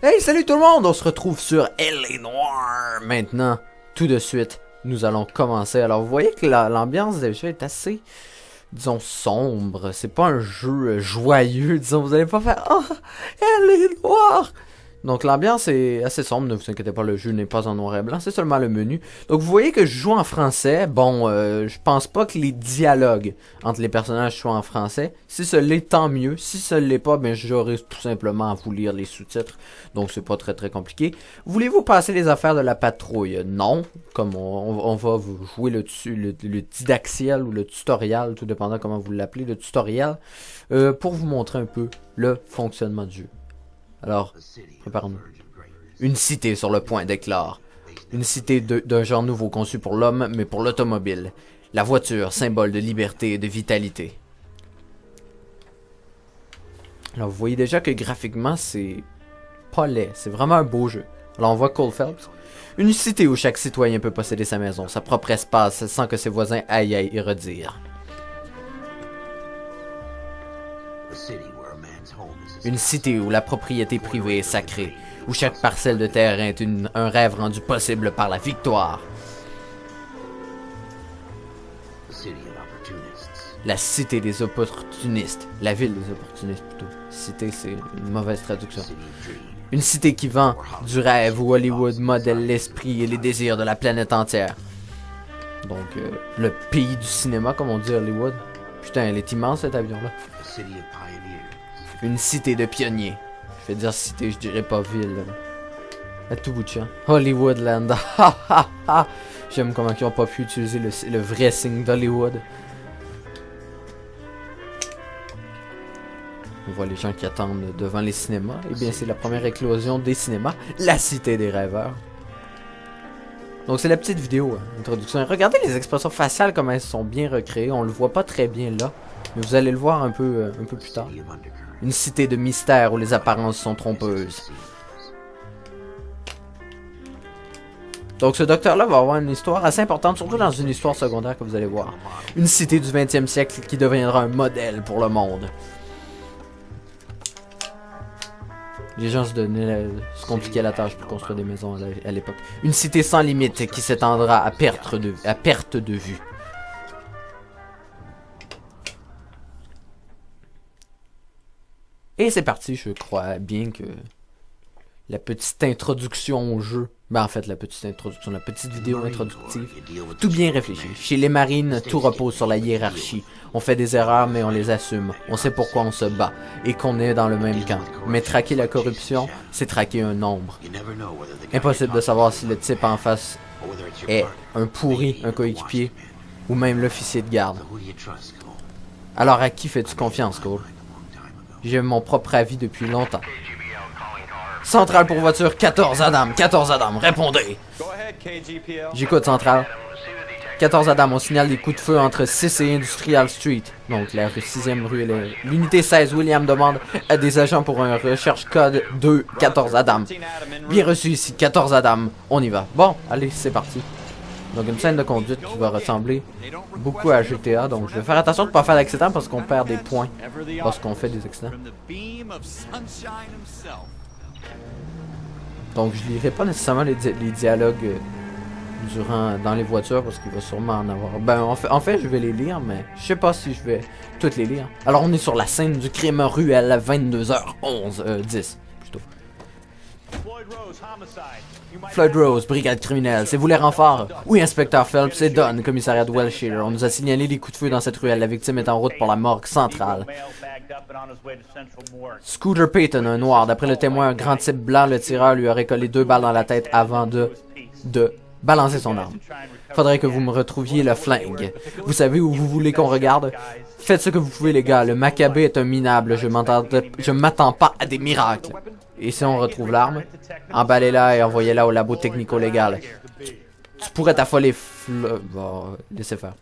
Hey, salut tout le monde! On se retrouve sur LA Noire maintenant. Tout de suite, nous allons commencer. Alors, vous voyez que l'ambiance des jeux est assez, disons, sombre. C'est pas un jeu joyeux, disons. Vous allez pas faire « Oh, LA Noire! » Donc l'ambiance est assez sombre, ne vous inquiétez pas, le jeu n'est pas en noir et blanc, c'est seulement le menu. Donc vous voyez que je joue en français, bon, je pense pas que les dialogues entre les personnages soient en français. Si ce l'est, tant mieux. Si ce l'est pas, ben j'aurai tout simplement à vous lire les sous-titres, donc c'est pas très compliqué. Voulez-vous passer les affaires de la patrouille? Non, comme on va vous jouer le didaxiel ou le tutoriel, tout dépendant comment vous l'appelez, le tutoriel, pour vous montrer un peu le fonctionnement du jeu. Alors, préparons-nous. Une cité sur le point d'éclore. Une cité d'un genre nouveau conçu pour l'homme, mais pour l'automobile. La voiture, symbole de liberté et de vitalité. Alors, vous voyez déjà que graphiquement, c'est pas laid. C'est vraiment un beau jeu. Alors, on voit Cole Phelps. Une cité où chaque citoyen peut posséder sa maison, sa propre espace, sans que ses voisins aillent à y redire. Une cité où la propriété privée est sacrée, où chaque parcelle de terrain est un rêve rendu possible par la victoire. La cité des opportunistes. La ville des opportunistes plutôt. Cité, c'est une mauvaise traduction. Une cité qui vend du rêve où Hollywood modèle l'esprit et les désirs de la planète entière. Donc, le pays du cinéma, comme on dit Hollywood. Putain, elle est immense cet avion-là. Une cité de pionniers. Je vais dire cité, je dirais pas ville. À tout bout de champ. Hollywoodland. J'aime comment ils ont pas pu utiliser le vrai signe d'Hollywood. On voit les gens qui attendent devant les cinémas. Eh bien, c'est la première éclosion des cinémas. La cité des rêveurs. Donc, c'est la petite vidéo, introduction. Regardez les expressions faciales, comment elles sont bien recréées. On le voit pas très bien là. Mais vous allez le voir un peu plus tard. Une cité de mystère où les apparences sont trompeuses. Donc ce docteur-là va avoir une histoire assez importante, surtout dans une histoire secondaire que vous allez voir. Une cité du 20e siècle qui deviendra un modèle pour le monde. Les gens se compliquaient la tâche pour construire des maisons à l'époque. Une cité sans limite qui s'étendra à perte de vue. Et c'est parti, je crois bien que la petite introduction au jeu, ben en fait la petite vidéo introductive, tout bien réfléchi. Chez les marines, tout repose sur la hiérarchie. On fait des erreurs mais on les assume. On sait pourquoi on se bat et qu'on est dans le même camp. Mais traquer la corruption, c'est traquer un nombre. Impossible de savoir si le type en face est un pourri, un coéquipier, ou même l'officier de garde. Alors à qui fais-tu confiance, Cole? J'ai mon propre avis depuis longtemps. Centrale pour voiture, 14 Adam, répondez! J'écoute, Centrale. 14 Adam, on signale des coups de feu entre 6 et Industrial Street. Donc la 6e rue. L'unité 16, William demande à des agents pour un recherche code 2, 14 Adam. Bien reçu ici, 14 Adam, on y va. Bon, allez, c'est parti. Donc une scène de conduite qui va ressembler beaucoup à GTA, donc je vais faire attention de ne pas faire d'accident parce qu'on perd des points lorsqu'on fait des accidents. Donc je lirai pas nécessairement les dialogues dans les voitures parce qu'il va sûrement en avoir. Ben en fait je vais les lire, mais je sais pas si je vais toutes les lire. Alors on est sur la scène du crime ruelle à 22h11, 10 plutôt. Floyd Rose, brigade criminelle, c'est vous les renforts? Oui, inspecteur Phelps, c'est Don, commissariat de Wilshire. On nous a signalé des coups de feu dans cette ruelle. La victime est en route pour la morgue centrale. Scooter Payton, un noir. D'après le témoin, un grand type blanc, le tireur lui aurait collé 2 balles dans la tête avant de balancer son arme. Faudrait que vous me retrouviez le flingue. Vous savez où vous voulez qu'on regarde? Faites ce que vous pouvez, les gars. Le Maccabée est un minable. Je m'attends pas à des miracles. Et si on retrouve l'arme, emballez-la et envoyez-la au labo technico-légal. Tu pourrais t'affoler. Bon, laissez faire.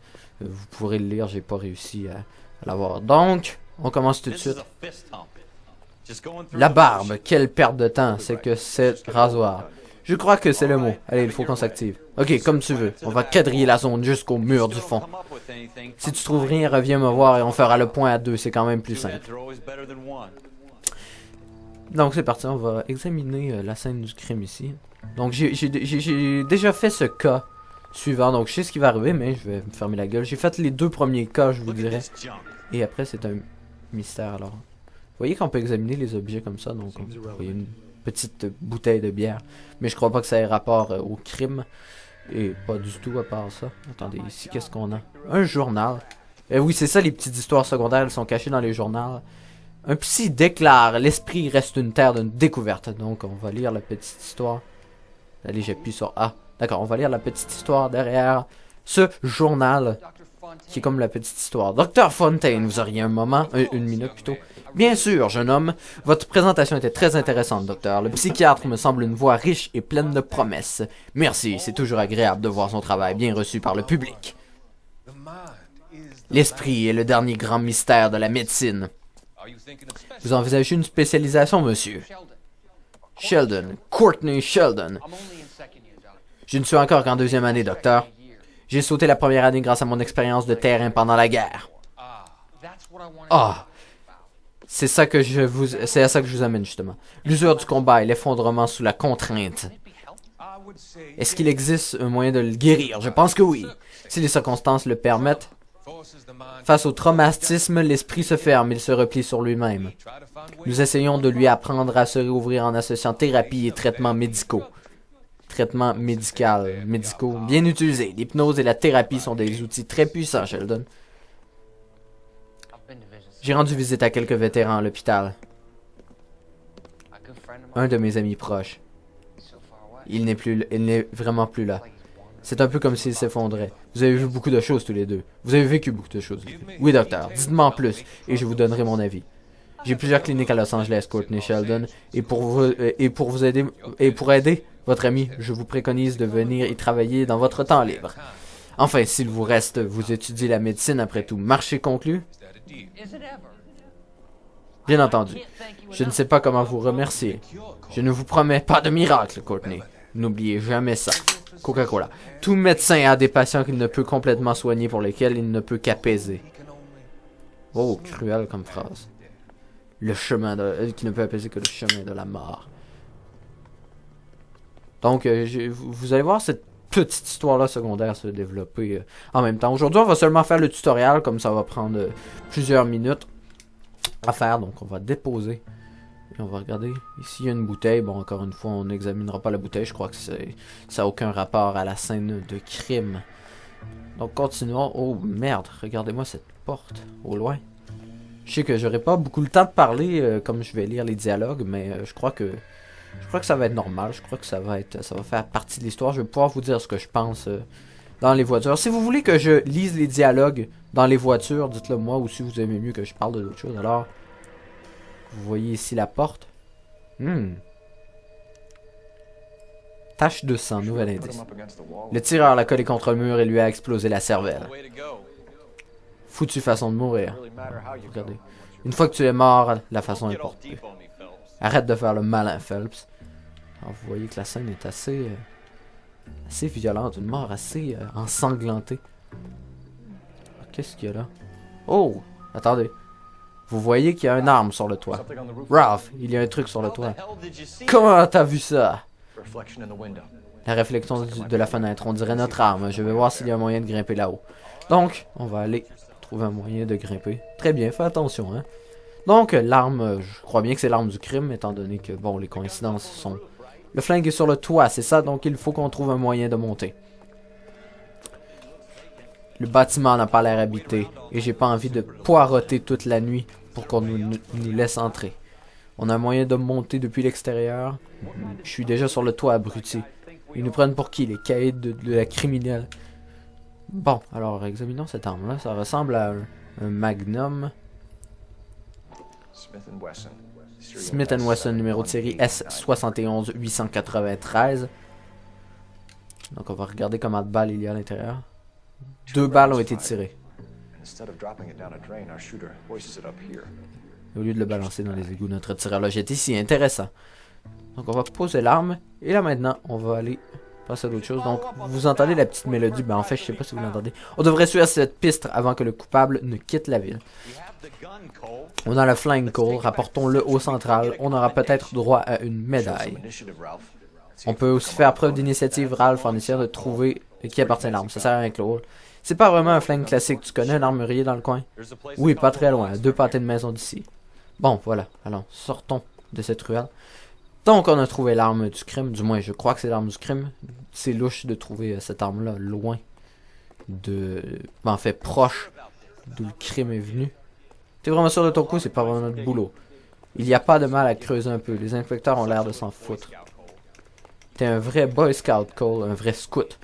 Vous pourrez le lire, j'ai pas réussi à l'avoir. Donc, on commence tout de suite. La barbe, quelle perte de temps, c'est que c'est rasoir. Je crois que c'est le mot. Allez, il faut qu'on s'active. Ok, comme tu veux. On va quadriller la zone jusqu'au mur du fond. Si tu trouves rien, reviens me voir et on fera le point à 2. C'est quand même plus simple. Donc c'est parti, on va examiner la scène du crime ici. Donc j'ai déjà fait ce cas suivant, donc je sais ce qui va arriver, mais je vais me fermer la gueule. J'ai fait les 2 premiers cas, je vous dirais. Et après c'est un mystère alors. Vous voyez qu'on peut examiner les objets comme ça, donc vous voyez une petite bouteille de bière. Mais je crois pas que ça ait rapport au crime. Et pas du tout à part ça. Attendez, ici qu'est-ce qu'on a? Un journal. Oui, c'est ça les petites histoires secondaires, elles sont cachées dans les journaux. Un psy déclare, l'esprit reste une terre de découverte. Donc on va lire la petite histoire. Allez, j'appuie sur A. D'accord, on va lire la petite histoire derrière ce journal. Qui est comme la petite histoire. Docteur Fontaine, vous auriez un moment, une minute plutôt. Bien sûr, jeune homme. Votre présentation était très intéressante, docteur. Le psychiatre me semble une voix riche et pleine de promesses. Merci, c'est toujours agréable de voir son travail bien reçu par le public. L'esprit est le dernier grand mystère de la médecine. Vous envisagez une spécialisation, monsieur? Sheldon. Courtney Sheldon. Je ne suis encore qu'en 2e année, docteur. J'ai sauté la première année grâce à mon expérience de terrain pendant la guerre. Ah! C'est à ça que je vous amène, justement. L'usure du combat et l'effondrement sous la contrainte. Est-ce qu'il existe un moyen de le guérir? Je pense que oui. Si les circonstances le permettent. Face au traumatisme, l'esprit se ferme, il se replie sur lui-même. Nous essayons de lui apprendre à se réouvrir en associant thérapie et traitements médicaux. Traitements médicaux bien utilisés. L'hypnose et la thérapie sont des outils très puissants, Sheldon. J'ai rendu visite à quelques vétérans à l'hôpital. Un de mes amis proches. Il n'est vraiment plus là. C'est un peu comme s'il s'effondrait. Vous avez vu beaucoup de choses tous les deux. Vous avez vécu beaucoup de choses. Oui, docteur. Dites-moi en plus, et je vous donnerai mon avis. J'ai plusieurs cliniques à Los Angeles, Courtney Sheldon, et pour aider votre ami, je vous préconise de venir y travailler dans votre temps libre. Enfin, s'il vous reste, vous étudiez la médecine après tout. Marché conclu? Bien entendu. Je ne sais pas comment vous remercier. Je ne vous promets pas de miracle, Courtney. N'oubliez jamais ça. Coca-Cola. Tout médecin a des patients qu'il ne peut complètement soigner, pour lesquels il ne peut qu'apaiser. Oh, cruel comme phrase. Le chemin qui ne peut apaiser que le chemin de la mort. Donc, vous allez voir cette petite histoire-là secondaire se développer en même temps. Aujourd'hui, on va seulement faire le tutoriel, comme ça va prendre plusieurs minutes à faire. Donc, on va déposer. Et on va regarder. Ici, il y a une bouteille. Bon, encore une fois, on n'examinera pas la bouteille. Je crois que ça n'a aucun rapport à la scène de crime. Donc, continuons. Oh, merde. Regardez-moi cette porte au loin. Je sais que j'aurai pas beaucoup le temps de parler comme je vais lire les dialogues, mais je crois que ça va être normal. Je crois que ça va faire partie de l'histoire. Je vais pouvoir vous dire ce que je pense dans les voitures. Si vous voulez que je lise les dialogues dans les voitures, dites-le moi, ou si vous aimez mieux que je parle d'autres choses. Alors, vous voyez ici la porte. Tache de sang, nouvel indice. Le tireur l'a collé contre le mur et lui a explosé la cervelle. Foutue façon de mourir. Regardez. Une fois que tu es mort, la façon est portée. Arrête de faire le malin, Phelps. Alors, vous voyez que la scène est assez violente, une mort assez ensanglantée. Qu'est-ce qu'il y a là? Oh! Attendez. Vous voyez qu'il y a une arme sur le toit. Ralph, il y a un truc sur le toit. Comment t'as vu ça? La réflexion de la fenêtre, on dirait notre arme. Je vais voir s'il y a un moyen de grimper là-haut. Donc, on va aller trouver un moyen de grimper. Très bien, fais attention, hein. Donc, l'arme, je crois bien que c'est l'arme du crime, étant donné que, bon, les coïncidences sont... Le flingue est sur le toit, c'est ça, donc il faut qu'on trouve un moyen de monter. Le bâtiment n'a pas l'air habité, et j'ai pas envie de poireauter toute la nuit pour qu'on nous laisse entrer. On a un moyen de monter depuis l'extérieur. Je suis déjà sur le toit, abruti. Ils nous prennent pour qui, les caïds de la criminelle? Bon, alors, examinons cette arme-là. Ça ressemble à un Magnum. Smith & Wesson, numéro de série S71893. Donc, on va regarder combien de balles il y a à l'intérieur. 2 balles ont été tirées. Au lieu de le balancer dans les égouts, notre tireur le jette ici. Intéressant. Donc, on va poser l'arme. Et là, maintenant, on va aller passer à d'autres choses. Donc, vous entendez la petite mélodie. Ben, en fait, je sais pas si vous l'entendez. On devrait suivre cette piste avant que le coupable ne quitte la ville. On a le Flying Cole. Rapportons-le au central. On aura peut-être droit à une médaille. On peut aussi faire preuve d'initiative, Ralph, en essayant de trouver qui appartient à l'arme. Ça sert à rien, Claude. C'est pas vraiment un flingue classique. Tu connais un armurier dans le coin? Oui, pas très loin. 2 pâtés de maison d'ici. Bon, voilà. Allons, sortons de cette ruelle. Donc, on a trouvé l'arme du crime. Du moins, je crois que c'est l'arme du crime. C'est louche de trouver cette arme-là loin de... en fait, proche d'où le crime est venu. T'es vraiment sûr de ton coup? C'est pas vraiment notre boulot. Il n'y a pas de mal à creuser un peu. Les inspecteurs ont l'air de s'en foutre. T'es un vrai Boy Scout, Cole. Un vrai scout.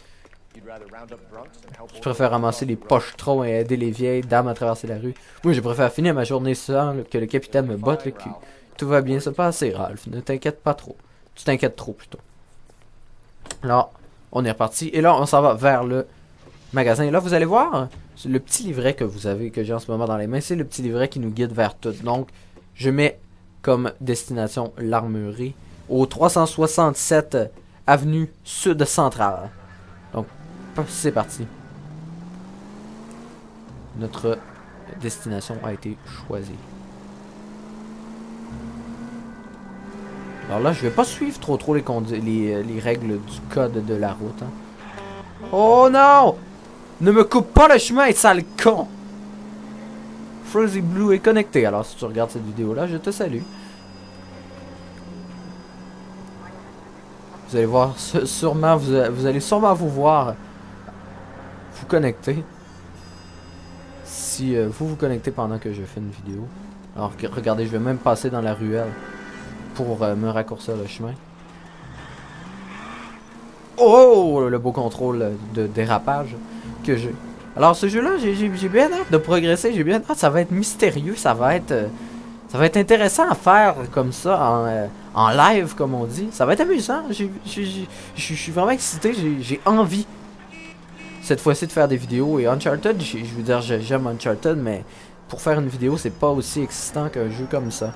Je préfère ramasser les pochetrons et aider les vieilles dames à traverser la rue. Moi, je préfère finir ma journée sans que le capitaine me botte le cul. Tout va bien se passer, Ralph. Ne t'inquiète pas trop. Tu t'inquiètes trop, plutôt. Alors, on est reparti. Et là, on s'en va vers le magasin. Et là, vous allez voir, le petit livret que vous avez, que j'ai en ce moment dans les mains, c'est le petit livret qui nous guide vers tout. Donc, je mets comme destination l'armurerie au 367 avenue Sud Centrale. Donc, c'est parti. Notre destination a été choisie. Alors là, je vais pas suivre trop les règles du code de la route. Hein. Oh non! Ne me coupe pas le chemin, sale con! Frozy Blue est connecté. Alors, si tu regardes cette vidéo-là, je te salue. Vous allez voir, sûrement, vous allez sûrement vous voir vous connecter. Si vous vous connectez pendant que je fais une vidéo. Alors, regardez, je vais même passer dans la ruelle pour me raccourcir le chemin. Oh, le beau contrôle de dérapage que j'ai. Alors, ce jeu-là, j'ai bien hâte de progresser, j'ai bien hâte. Ça va être mystérieux, ça va être intéressant à faire comme ça, en live, comme on dit. Ça va être amusant. Je suis vraiment excité. J'ai envie, cette fois-ci, de faire des vidéos. Et Uncharted, je veux dire, j'aime Uncharted, mais pour faire une vidéo, c'est pas aussi excitant qu'un jeu comme ça.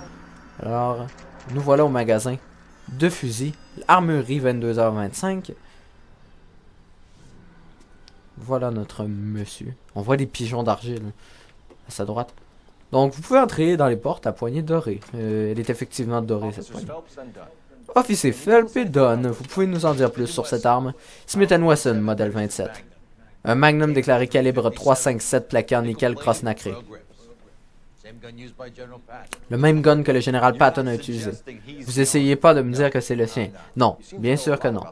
Alors, nous voilà au magasin de fusils. Armurerie, 22h25. Voilà notre monsieur. On voit des pigeons d'argile à sa droite. Donc, vous pouvez entrer dans les portes à poignée dorée. Elle est effectivement dorée, cette poignée. Officier Phelps et Dunn, vous pouvez nous en dire plus sur cette arme? Smith & Wesson, modèle 27. Un magnum déclaré calibre 357 plaqué en nickel cross nacré. Le même gun que le général Patton a utilisé. Vous essayez pas de me dire que c'est le sien. Non, bien sûr que non.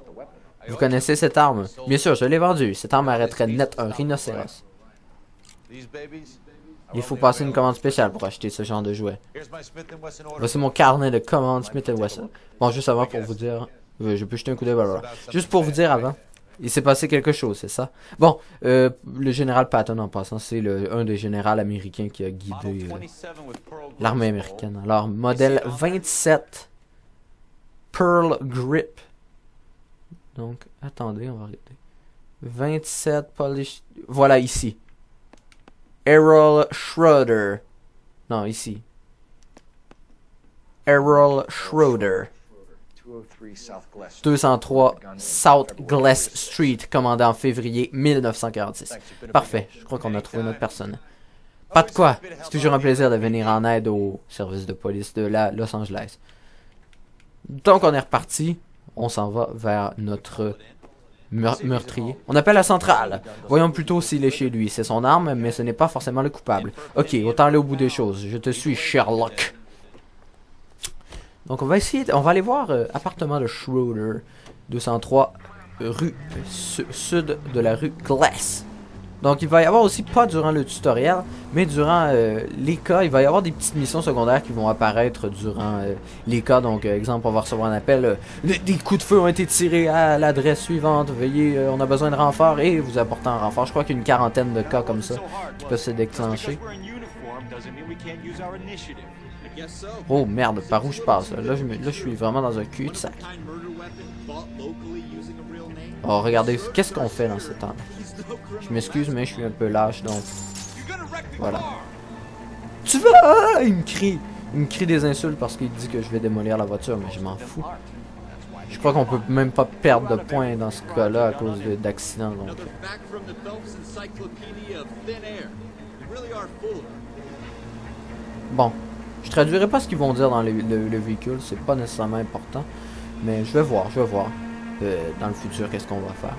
Vous connaissez cette arme? Bien sûr, je l'ai vendue. Cette arme arrêterait net un rhinocéros. Il faut passer une commande spéciale pour acheter ce genre de jouet. Voici mon carnet de commandes Smith & Wesson. Bon, juste avant pour vous dire... je peux jeter un coup d'œil. Juste pour vous dire avant. Il s'est passé quelque chose, c'est ça? Bon, le général Patton, en passant, c'est un des généraux américains qui a guidé l'armée américaine. Alors, modèle 27 Pearl Grip. Donc, attendez, on va regarder. 27 Polish... Voilà, ici. Errol Schroeder. Non, ici. Errol Schroeder. 203 South Glass Street, commandé en février 1946. Parfait, je crois qu'on a trouvé notre personne. Pas de quoi, c'est toujours un plaisir de venir en aide au service de police de Los Angeles. Donc on est reparti, on s'en va vers notre meurtrier. On appelle la centrale. Voyons plutôt s'il est chez lui. C'est son arme, mais ce n'est pas forcément le coupable. Ok, autant aller au bout des choses. Je te suis, Sherlock. Donc on va essayer, on va aller voir appartement de Schroeder, 203 rue sud de la rue Glass. Donc il va y avoir aussi, pas durant le tutoriel, mais durant les cas, il va y avoir des petites missions secondaires qui vont apparaître durant les cas. Donc exemple, on va recevoir un appel, des coups de feu ont été tirés à l'adresse suivante, veuillez, on a besoin de renfort et vous apportez un renfort. Je crois qu'il y a une quarantaine de cas comme ça qui peuvent se déclencher. Oh merde, par où je passe? Là, je suis vraiment dans un cul-de-sac. Oh, regardez, qu'est-ce qu'on fait dans ce temps? Je m'excuse, mais je suis un peu lâche, donc... Voilà. Tu vas! Il me crie des insultes parce qu'il dit que je vais démolir la voiture, mais je m'en fous. Je crois qu'on peut même pas perdre de points dans ce cas-là à cause d'accidents. Donc. Bon, je traduirai pas ce qu'ils vont dire dans le véhicule, c'est pas nécessairement important. Mais je vais voir dans le futur qu'est-ce qu'on va faire.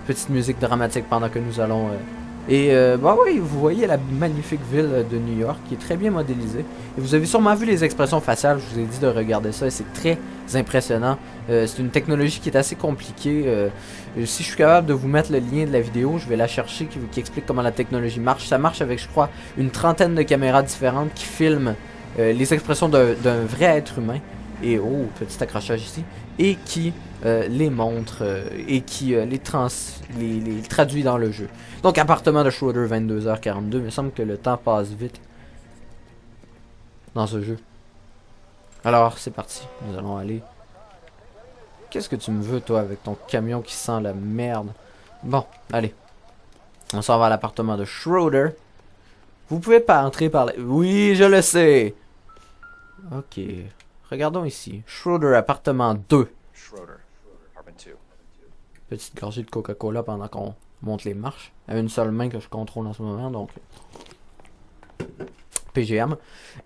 Petite musique dramatique pendant que nous allons... bah oui, vous voyez la magnifique ville de New York qui est très bien modélisée. Et vous avez sûrement vu les expressions faciales, je vous ai dit de regarder ça et c'est très impressionnant. C'est une technologie qui est assez compliquée. Si je suis capable de vous mettre le lien de la vidéo, je vais la chercher qui explique comment la technologie marche. Ça marche avec, je crois, une trentaine de caméras différentes qui filment les expressions d'un vrai être humain. Et oh, petit accrochage ici. Et qui les montre et qui les traduit dans le jeu. Donc appartement de Schroeder 22h42. Il me semble que le temps passe vite dans ce jeu. Alors c'est parti. Nous allons aller. Qu'est-ce que tu me veux toi avec ton camion qui sent la merde? Bon, allez. On s'en va à l'appartement de Schroeder. Vous pouvez pas entrer par là. Oui, je le sais. Ok. Regardons ici. Schroeder, appartement 2. Petite gorgée de Coca-Cola pendant qu'on monte les marches. À une seule main que je contrôle en ce moment, donc... PGM.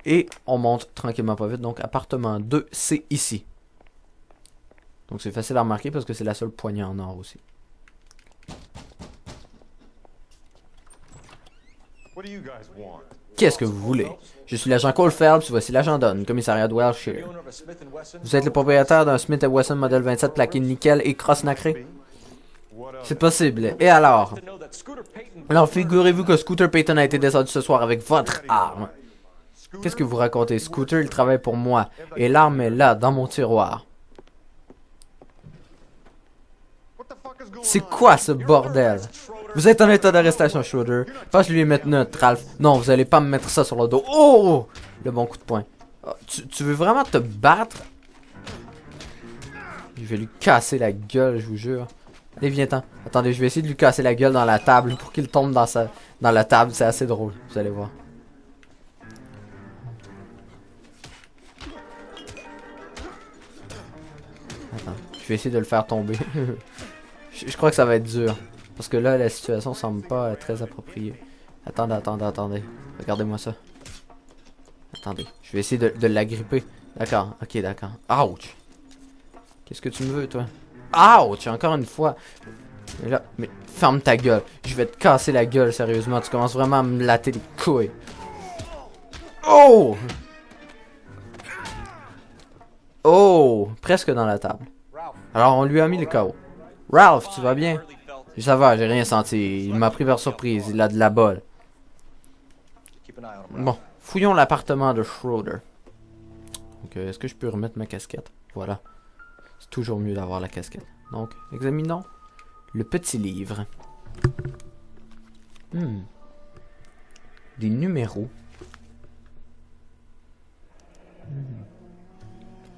Et on monte tranquillement pas vite. Donc appartement 2, c'est ici. Donc c'est facile à remarquer parce que c'est la seule poignée en or aussi. Qu'est-ce que vous voulez? Je suis l'agent Cole Phelps, voici l'agent Dunn, commissariat de Wilshire. Vous êtes le propriétaire d'un Smith & Wesson modèle 27 plaqué nickel et crosse nacré? C'est possible. Et alors? Alors figurez-vous que Scooter Payton a été descendu ce soir avec votre arme. Qu'est-ce que vous racontez? Scooter, il travaille pour moi. Et l'arme est là, dans mon tiroir. C'est quoi ce bordel? Vous êtes en état d'arrestation, Schroeder. Passe lui mettre notre Ralph. Non, vous allez pas me mettre ça sur le dos. Oh! Le bon coup de poing. Oh, tu veux vraiment te battre? Je vais lui casser la gueule, je vous jure. Allez, viens-t'en. Attendez, je vais essayer de lui casser la gueule dans la table pour qu'il tombe dans la table. C'est assez drôle, vous allez voir. Attends, je vais essayer de le faire tomber. Je crois que ça va être dur. Parce que là, la situation semble pas très appropriée. Attendez. Regardez-moi ça. Attendez, je vais essayer de l'agripper. D'accord, ok, d'accord. Ouch! Qu'est-ce que tu me veux, toi? Ouch! Encore une fois. Mais ferme ta gueule. Je vais te casser la gueule, sérieusement. Tu commences vraiment à me latter les couilles. Oh! Oh! Presque dans la table. Alors, on lui a mis le KO. Ralph, tu vas bien? Ça va, j'ai rien senti. Il m'a pris par surprise. Il a de la bolle. Bon, fouillons l'appartement de Schroeder. Donc, est-ce que je peux remettre ma casquette? Voilà. C'est toujours mieux d'avoir la casquette. Donc, examinons le petit livre. Des numéros.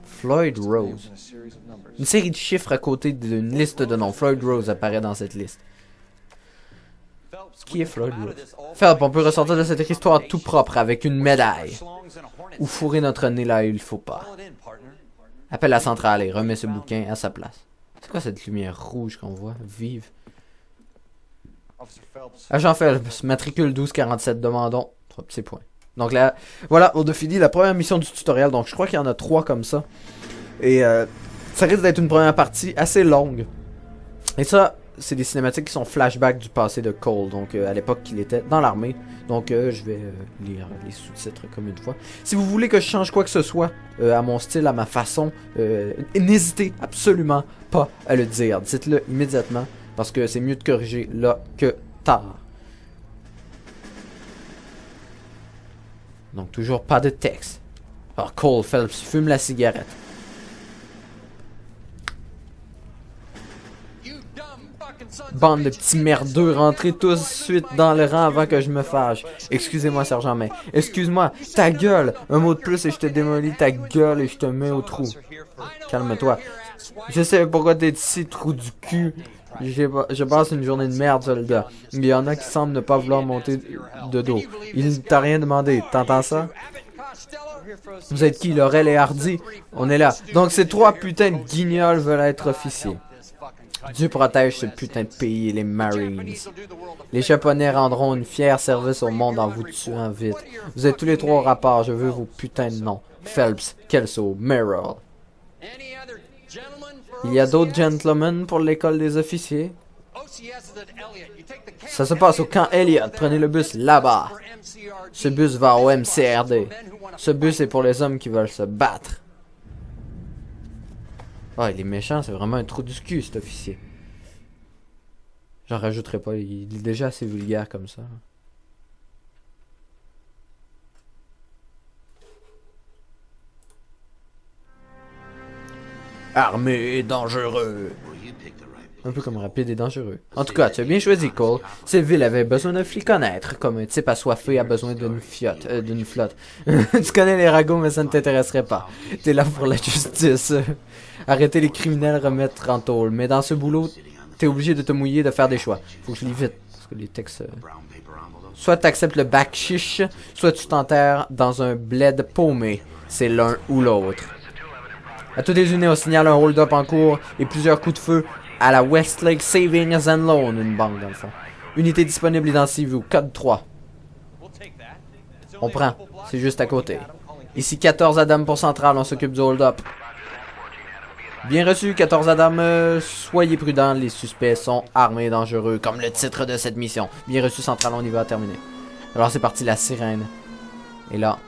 Floyd Rose. Une série de chiffres à côté d'une liste de noms. Floyd Rose apparaît dans cette liste. Qui est Floyd Rose? Phelps, on peut ressortir de cette histoire tout propre avec une médaille. Ou fourrer notre nez là où il faut pas. Appelle la centrale et remets ce bouquin à sa place. C'est quoi cette lumière rouge qu'on voit? Vive. Agent Phelps, matricule 1247, demandons 3 petits points. Donc là, voilà, on a fini la première mission du tutoriel. Donc je crois qu'il y en a 3 comme ça. Et ça risque d'être une première partie assez longue. Et ça, c'est des cinématiques qui sont flashbacks du passé de Cole. Donc à l'époque qu'il était dans l'armée. Donc je vais lire les sous-titres comme une fois. Si vous voulez que je change quoi que ce soit à mon style, à ma façon, n'hésitez absolument pas à le dire. Dites-le immédiatement. Parce que c'est mieux de corriger là que tard. Donc toujours pas de texte. Alors Cole Phelps fume la cigarette. Bande de petits merdeux, rentrez tous de suite dans le rang avant que je me fâche. Excusez-moi, sergent, mais... Excuse-moi, ta gueule! Un mot de plus et je te démolis ta gueule et je te mets au trou. Calme-toi. Je sais pourquoi t'es ici, trou du cul. Je passe une journée de merde, soldat. Il y en a qui semblent ne pas vouloir monter de dos. Il ne t'a rien demandé, t'entends ça? Vous êtes qui, Laurel et Hardy? On est là. Donc ces trois putains de guignols veulent être officiers. Dieu protège ce putain de pays et les Marines. Les Japonais rendront une fière service au monde en vous tuant vite. Vous êtes tous les trois au rapport, je veux vos putains de noms. Phelps, Kelso, Merrill. Il y a d'autres gentlemen pour l'école des officiers? Ça se passe au camp Elliott. Prenez le bus là-bas. Ce bus va au MCRD. Ce bus est pour les hommes qui veulent se battre. Ah, il est méchant, c'est vraiment un trou du cul, cet officier. J'en rajouterai pas, il est déjà assez vulgaire comme ça. Armé et dangereux. Un peu comme rapide et dangereux. En tout cas, tu as bien choisi, Cole. Cette ville avait besoin d'un flic connaître, comme un type assoiffé a besoin d'une flotte. Tu connais les ragots, mais ça ne t'intéresserait pas. T'es là pour la justice. Arrêter les criminels, remettre en tôle. Mais dans ce boulot, t'es obligé de te mouiller, de faire des choix. Faut que je lis vite, parce que les textes... Soit t'acceptes le bac chiche, soit tu t'enterres dans un bled paumé. C'est l'un ou l'autre. À tous les unis, on signale un hold-up en cours et plusieurs coups de feu à la Westlake Savings and Loan, une banque dans le fond. Unité disponible identifiée, code 3. On prend, c'est juste à côté. Ici 14 Adam pour Central, on s'occupe du hold-up. Bien reçu, 14 Adam, soyez prudents, les suspects sont armés et dangereux, comme le titre de cette mission. Bien reçu, Central, on y va, terminer. Alors c'est parti, la sirène. Et là,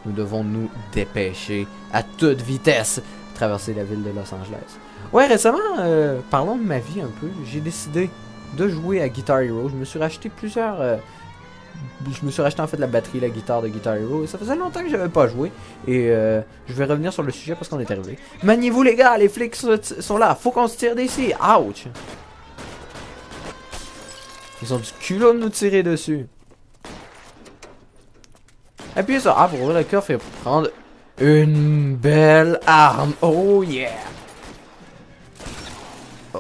nous devons nous dépêcher à toute vitesse, traverser la ville de Los Angeles. Ouais, récemment, parlons de ma vie un peu. J'ai décidé de jouer à Guitar Hero. Je me suis racheté plusieurs... je me suis racheté en fait la batterie, la guitare de Guitar Hero. Et ça faisait longtemps que j'avais pas joué. Et je vais revenir sur le sujet parce qu'on est arrivé. Maniez-vous les gars, les flics sont là. Faut qu'on se tire d'ici. Ouch! Ils ont du culot de nous tirer dessus. Appuyez sur A pour ouvrir le coffre et prendre une belle arme. Oh yeah!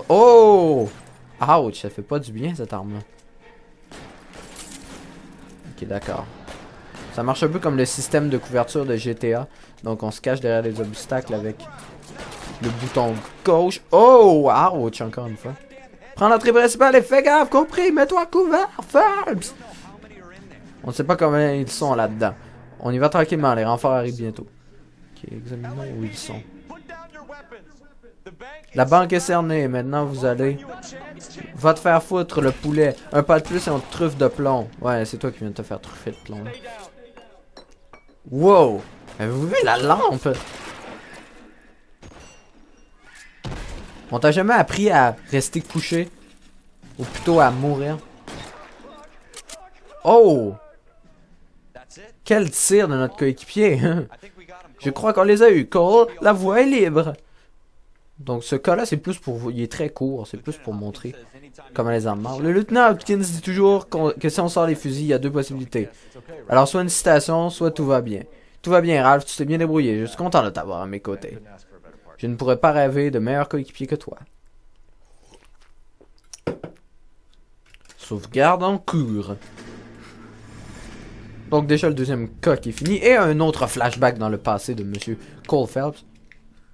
Oh! Ouch, ça fait pas du bien cette arme-là. Ok, d'accord. Ça marche un peu comme le système de couverture de GTA. Donc on se cache derrière les obstacles avec le bouton gauche. Oh! Ouch, encore une fois. Prends l'entrée principale et fais gaffe, compris, mets-toi à couvert, Phelps! On ne sait pas combien ils sont là-dedans. On y va tranquillement, les renforts arrivent bientôt. Ok, examinons où ils sont. La banque est cernée, maintenant vous allez... Va te faire foutre le poulet. Un pas de plus et on te truffe de plomb. Ouais, c'est toi qui viens de te faire truffer de plomb. Là. Wow! Avez-vous vu la lampe? On t'a jamais appris à rester couché? Ou plutôt à mourir? Oh! Quel tir de notre coéquipier! Je crois qu'on les a eus, Cole. La voie est libre. Donc ce cas-là, c'est plus pour... Il est très court, c'est plus pour montrer comment les armes marchent. Le lieutenant Hopkins dit toujours que si on sort les fusils, il y a deux possibilités. Alors soit une citation, soit tout va bien. Tout va bien, Ralph, tu t'es bien débrouillé. Je suis content de t'avoir à mes côtés. Je ne pourrais pas rêver de meilleur coéquipier que toi. Sauvegarde en cours. Donc déjà le deuxième cas qui est fini. Et un autre flashback dans le passé de Monsieur Cole Phelps.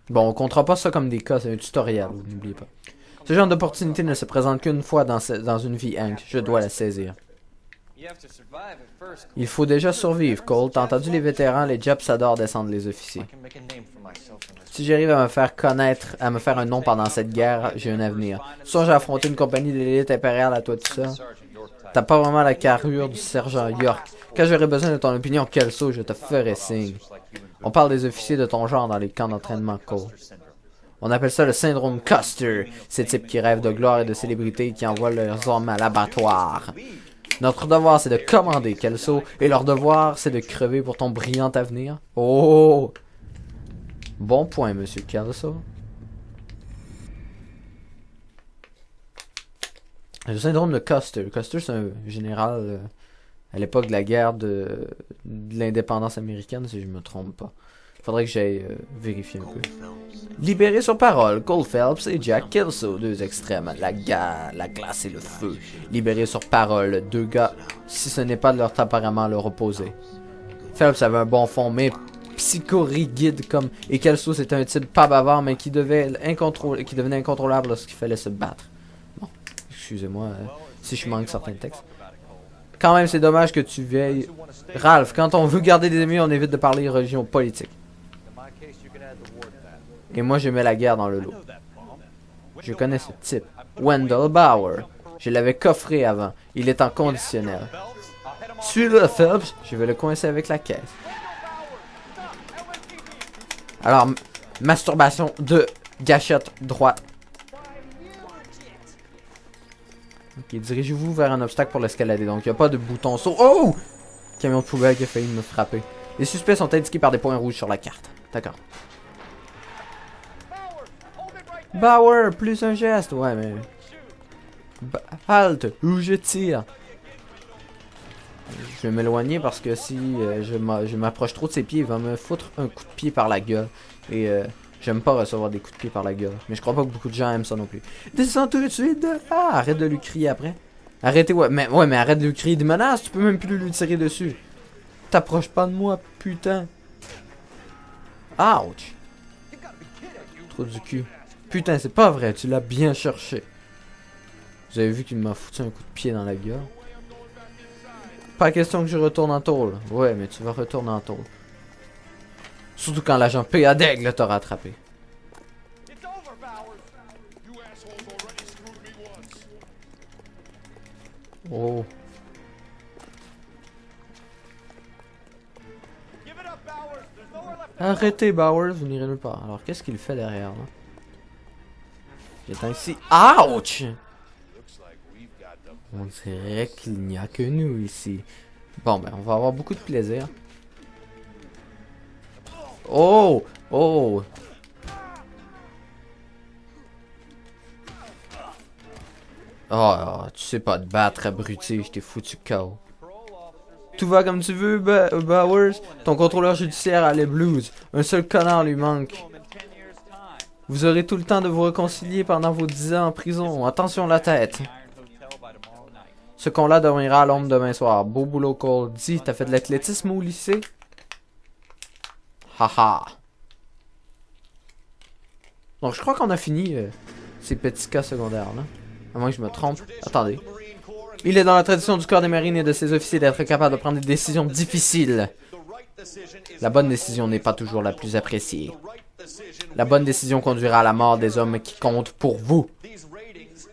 Bon, on comptera pas ça comme des cas, c'est un tutoriel, n'oubliez pas. Ce genre d'opportunité ne se présente qu'une fois dans une vie, Hank. Je dois la saisir. Il faut déjà survivre, Cole. T'as entendu les vétérans, les Japs adorent descendre les officiers. Si j'arrive à me faire connaître, à me faire un nom pendant cette guerre, j'ai un avenir. Songe à affronter une compagnie de l'élite impériale à toi tout ça. T'as pas vraiment la carrure du sergent York. Quand j'aurai besoin de ton opinion, Kelso, je te ferai signe. On parle des officiers de ton genre dans les camps d'entraînement, Cole. On appelle ça le syndrome Custer. Ces types qui rêvent de gloire et de célébrité et qui envoient leurs hommes à l'abattoir. Notre devoir, c'est de commander, Kelso, et leur devoir, c'est de crever pour ton brillant avenir. Oh! Bon point, monsieur Kelso. Le syndrome de Custer. Custer, c'est un général à l'époque de la guerre de l'indépendance américaine, si je me trompe pas. Faudrait que j'aille vérifier un peu. Libéré sur parole, Cole Phelps et Jack Kelso, deux extrêmes, la glace et le feu. Libéré sur parole, deux gars, si ce n'est pas de leur tempérament leur opposé. Phelps avait un bon fond, mais psychorigide comme... Et Kelso, c'était un type pas bavard, mais qui devenait incontrôlable lorsqu'il fallait se battre. Bon, excusez-moi si je manque certains textes. Quand même, c'est dommage que tu veilles... Ralph, quand on veut garder des amis, on évite de parler religion politique. Et moi, je mets la guerre dans le lot. Je connais ce type. Wendell Bauer. Je l'avais coffré avant. Il est en conditionnel. Suis-le, Phelps. Je vais le coincer avec la caisse. Alors, masturbation de gâchette droite. Ok, dirigez-vous vers un obstacle pour l'escalader. Donc, il n'y a pas de bouton saut. Oh! Camion de poubelle qui a failli me frapper. Les suspects sont indiqués par des points rouges sur la carte. D'accord. Bauer, plus un geste. Ouais, mais... Halte, où je tire. Je vais m'éloigner parce que si je m'approche trop de ses pieds, il va me foutre un coup de pied par la gueule. Et j'aime pas recevoir des coups de pied par la gueule. Mais je crois pas que beaucoup de gens aiment ça non plus. Descends tout de suite. Ah, arrête de lui crier après. Arrêtez, ouais, mais arrête de lui crier des menaces. Tu peux même plus lui tirer dessus. T'approches pas de moi, putain. Ouch. Trop du cul. Putain, c'est pas vrai, tu l'as bien cherché. Vous avez vu qu'il m'a foutu un coup de pied dans la gueule. Pas question que je retourne en tôle. Ouais, mais tu vas retourner en tôle. Surtout quand l'agent P.A. d'Aigle t'a rattrapé. Oh. Arrêtez, Bowers, vous n'irez nulle part. Alors, qu'est-ce qu'il fait derrière, là? J'éteins ici. Ouch! On dirait qu'il n'y a que nous ici. Bon, ben, on va avoir beaucoup de plaisir. Oh! Oh! Oh, tu sais pas te battre, abruti, je t'ai foutu KO. Tout va comme tu veux, Bowers. Ton contrôleur judiciaire a les blues. Un seul connard lui manque. Vous aurez tout le temps de vous réconcilier pendant vos 10 ans en prison. Attention la tête. Ce con-là dormira à l'ombre demain soir. Beau boulot, Cole. Dis, t'as fait de l'athlétisme au lycée? Haha. Donc je crois qu'on a fini ces petits cas secondaires là. À moins que je me trompe. Attendez. Il est dans la tradition du corps des marines et de ses officiers d'être capable de prendre des décisions difficiles. La bonne décision n'est pas toujours la plus appréciée. La bonne décision conduira à la mort des hommes qui comptent pour vous.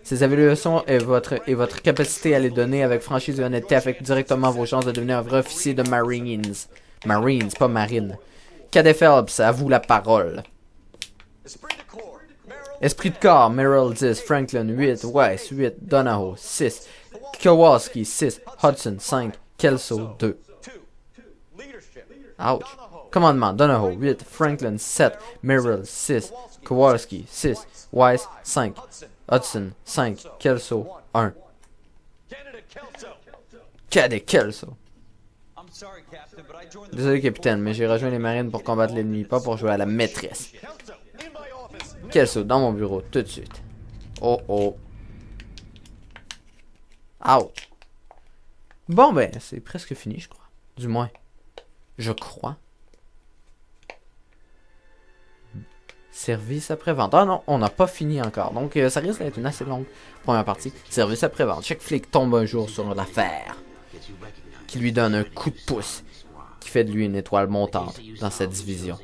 Ces évaluations et votre capacité à les donner avec franchise et honnêteté affectent directement vos chances de devenir un vrai officier de Marines. Marines, pas Marine. Cadet Phelps, à vous la parole. Esprit de corps, Merrill 10, Franklin 8, Weiss 8, Donahoe 6, Kowalski 6, Hudson 5, Kelso 2. Ouch. Commandement, Donahoe 8, Franklin 7, Merrill 6, Kowalski 6, Weiss 5, Hudson 5, Kelso 1. Cadet Kelso. Désolé capitaine, mais j'ai rejoint les marines pour combattre l'ennemi, pas pour jouer à la maîtresse. Kelso, dans mon bureau, tout de suite. Oh oh. Ouch. Bon ben, c'est presque fini, je crois. Du moins, je crois. Service après-vente. Ah non, on n'a pas fini encore. Donc, ça risque d'être une assez longue première partie. Service après-vente. Chaque flic tombe un jour sur l'affaire qui lui donne un coup de pouce, qui fait de lui une étoile montante dans cette division.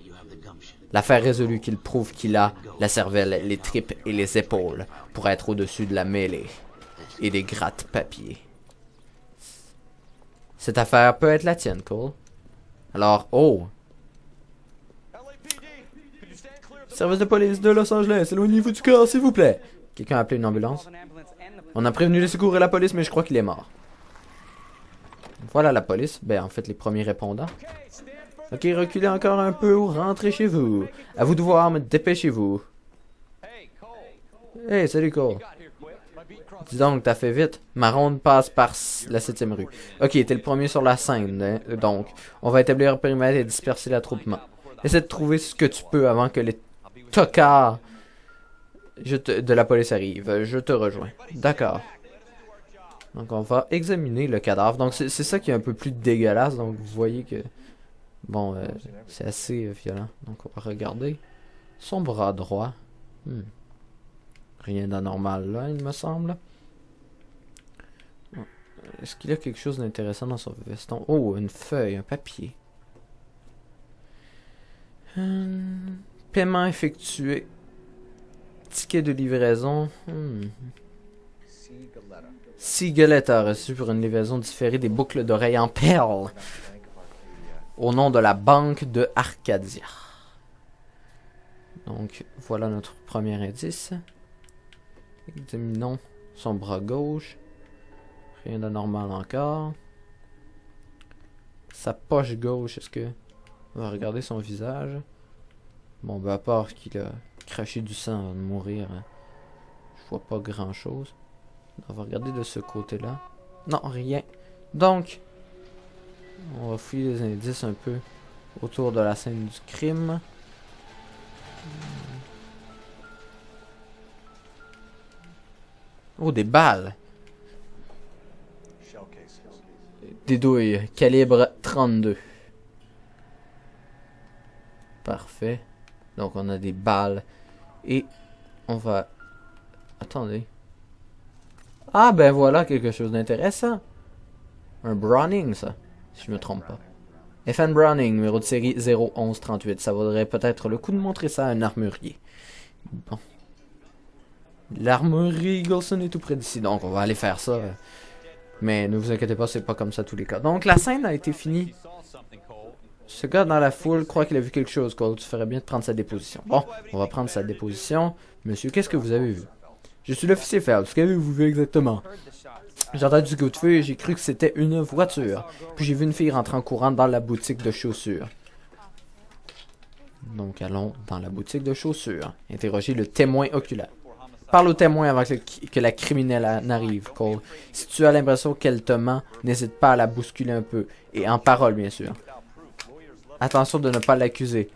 L'affaire résolue qu'il prouve qu'il a la cervelle, les tripes et les épaules pour être au-dessus de la mêlée et des gratte-papiers. Cette affaire peut être la tienne, Cole. Alors, oh! Service de police de Los Angeles, éloignez-vous du corps, s'il vous plaît. Quelqu'un a appelé une ambulance? On a prévenu les secours et la police, mais je crois qu'il est mort. Voilà la police. Ben, en fait, les premiers répondants. Ok, reculez encore un peu ou rentrez chez vous. À vous de voir, mais dépêchez-vous. Hey, salut Cole. Dis donc, t'as fait vite. Ma ronde passe par la 7e rue. Ok, t'es le premier sur la scène, hein? Donc, on va établir un périmètre et disperser l'attroupement. Essaie de trouver ce que tu peux avant que les tocards de la police arrivent. Je te rejoins. D'accord. Donc, on va examiner le cadavre. Donc, c'est ça qui est un peu plus dégueulasse. Donc, vous voyez que Bon, c'est assez violent. Donc, on va regarder son bras droit. Rien d'anormal là, il me semble. Est-ce qu'il y a quelque chose d'intéressant dans son veston? Oh, une feuille, un papier. Paiement effectué. Ticket de livraison. Sigaletta a reçu pour une livraison différée des boucles d'oreilles en perles. Au nom de la banque de Arcadia. Donc, voilà notre premier indice. Examinons son bras gauche. Rien de normal encore. Sa poche gauche, est-ce que... On va regarder son visage. Bon, ben à part qu'il a craché du sang avant de mourir, je vois pas grand-chose. On va regarder de ce côté-là. Non, rien. Donc, on va fouiller les indices un peu autour de la scène du crime. Oh, des balles! Des douilles, calibre 32. Parfait. Donc on a des balles. Et on va... Attendez. Ah ben voilà quelque chose d'intéressant. Un Browning ça. Si je me trompe pas. FN Browning, numéro de série 01138. Ça vaudrait peut-être le coup de montrer ça à un armurier. Bon. L'armurerie Eagleson est tout près d'ici. Donc on va aller faire ça. Mais ne vous inquiétez pas, c'est pas comme ça tous les cas. Donc la scène a été finie. Ce gars dans la foule croit qu'il a vu quelque chose, Cole. Tu ferais bien de prendre sa déposition. Bon, on va prendre sa déposition. Monsieur, qu'est-ce que vous avez vu? Je suis l'officier Phelps. Qu'avez-vous vu exactement? J'ai entendu du coup de feu et j'ai cru que c'était une voiture. Puis j'ai vu une fille rentrer en courant dans la boutique de chaussures. Donc allons dans la boutique de chaussures. Interroger le témoin oculaire. Parle au témoin avant que la criminelle n'arrive, Cole. Si tu as l'impression qu'elle te ment, n'hésite pas à la bousculer un peu. Et en parole, bien sûr. Attention de ne pas l'accuser.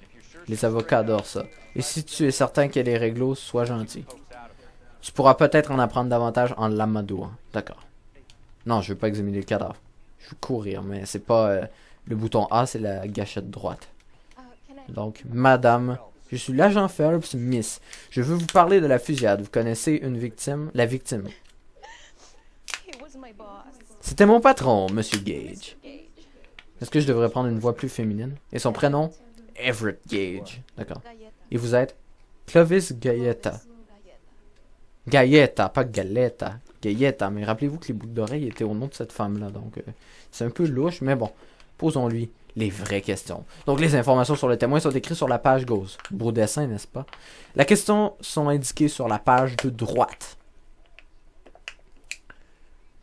Les avocats adorent ça. Et si tu es certain qu'elle est réglo, sois gentil. Tu pourras peut-être en apprendre davantage en l'amadouant. D'accord. Non, je veux pas examiner le cadavre. Je veux courir, mais c'est pas le bouton A, c'est la gâchette droite. Donc, madame... Je suis l'agent Phelps, Miss. Je veux vous parler de la fusillade. Vous connaissez une victime? La victime. C'était mon patron, Monsieur Gage. Est-ce que je devrais prendre une voix plus féminine? Et son prénom? Everett Gage. D'accord. Et vous êtes? Clovis Galletta. Galletta, pas Galetta. Galletta. Mais rappelez-vous que les boucles d'oreilles étaient au nom de cette femme-là. Donc, c'est un peu louche, mais bon. Posons-lui les vraies questions. Donc, les informations sur le témoin sont écrites sur la page gauche. Beau dessin, n'est-ce pas? Les questions sont indiquées sur la page de droite.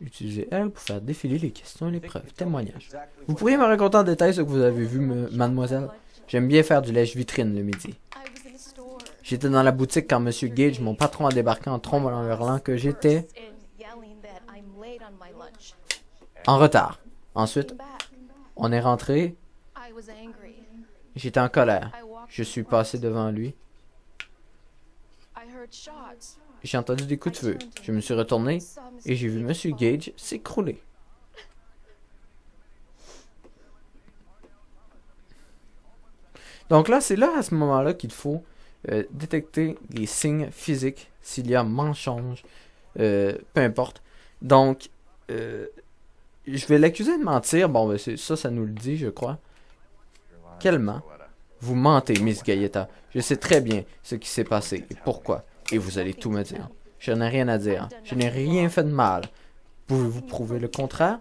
Utilisez elle pour faire défiler les questions et les preuves. Témoignage. Vous pourriez me raconter en détail ce que vous avez vu, mademoiselle? J'aime bien faire du lèche-vitrine le midi. J'étais dans la boutique quand Monsieur Gage, mon patron, a débarqué en trompetant en hurlant que j'étais en retard. Ensuite, on est rentré. J'étais en colère. Je suis passé devant lui. J'ai entendu des coups de feu. Je me suis retourné et j'ai vu Monsieur Gage s'écrouler. Donc là, c'est là, à ce moment-là, qu'il faut détecter les signes physiques, s'il y a mensonge, peu importe. Donc, je vais l'accuser de mentir. Bon, ben ça nous le dit, je crois. Quel ment? Vous mentez, Miss Galletta. Je sais très bien ce qui s'est passé et pourquoi. Et vous allez tout me dire. Je n'ai rien à dire. Je n'ai rien fait de mal. Pouvez-vous prouver le contraire?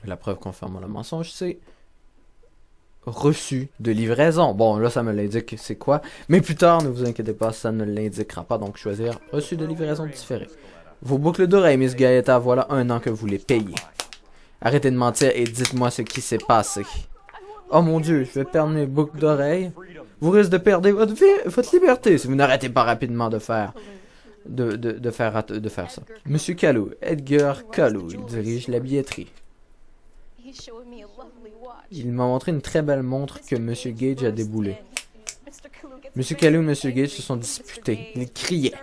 La preuve confirmant le mensonge, c'est reçu de livraison. Bon, là, ça me l'indique c'est quoi. Mais plus tard, ne vous inquiétez pas, ça ne l'indiquera pas. Donc, choisir reçu de livraison différé. Vos boucles d'oreilles, Miss Galletta, voilà 1 an que vous les payez. Arrêtez de mentir et dites-moi ce qui s'est passé. Oh mon Dieu, je vais perdre mes boucles d'oreilles. Vous risquez de perdre votre liberté si vous n'arrêtez pas rapidement de faire ça. Monsieur Callou, Edgar Callou, il dirige la billetterie. Il m'a montré une très belle montre que Monsieur Gage a déboulée. Monsieur Callou et Monsieur Gage se sont disputés. Ils criaient.